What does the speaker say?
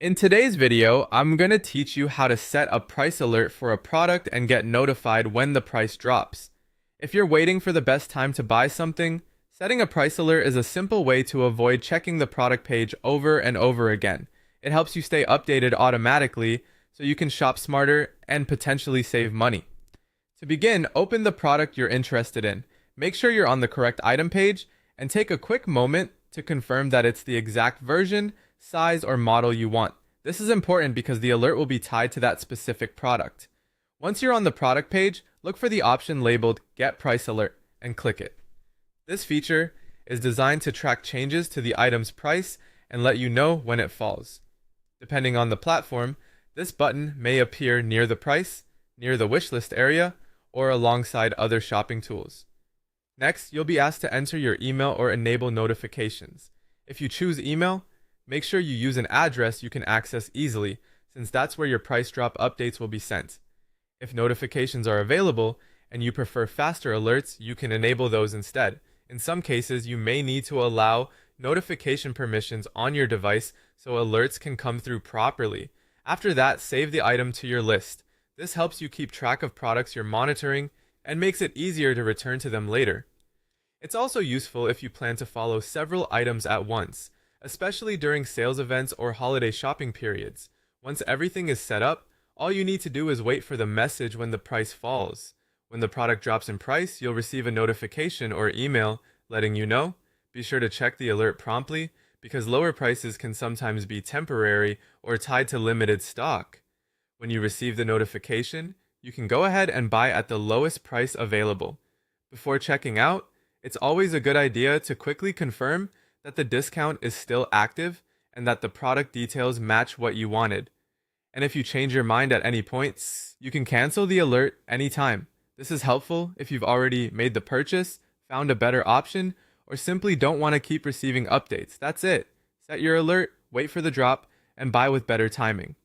In today's video, I'm going to teach you how to set a price alert for a product and get notified when the price drops. If you're waiting for the best time to buy something, setting a price alert is a simple way to avoid checking the product page over and over again. It helps you stay updated automatically so you can shop smarter and potentially save money. To begin, open the product you're interested in. Make sure you're on the correct item page and take a quick moment to confirm that it's the exact version, size, or model you want. This is important because the alert will be tied to that specific product. Once you're on the product page, look for the option labeled Get Price Alert and click it. This feature is designed to track changes to the item's price and let you know when it falls. Depending on the platform, this button may appear near the price, near the wishlist area, or alongside other shopping tools. Next, you'll be asked to enter your email or enable notifications. If you choose email, make sure you use an address you can access easily, since that's where your price drop updates will be sent. If notifications are available and you prefer faster alerts, you can enable those instead. In some cases, you may need to allow notification permissions on your device so alerts can come through properly. After that, save the item to your list. This helps you keep track of products you're monitoring and makes it easier to return to them later. It's also useful if you plan to follow several items at once, especially during sales events or holiday shopping periods. Once everything is set up, all you need to do is wait for the message when the price falls. When the product drops in price, you'll receive a notification or email letting you know. Be sure to check the alert promptly because lower prices can sometimes be temporary or tied to limited stock. When you receive the notification, you can go ahead and buy at the lowest price available. Before checking out, it's always a good idea to quickly confirm that the discount is still active and that the product details match what you wanted. And if you change your mind at any point, you can cancel the alert anytime. This is helpful if you've already made the purchase, found a better option, or simply don't want to keep receiving updates. That's it. Set your alert, wait for the drop, and buy with better timing.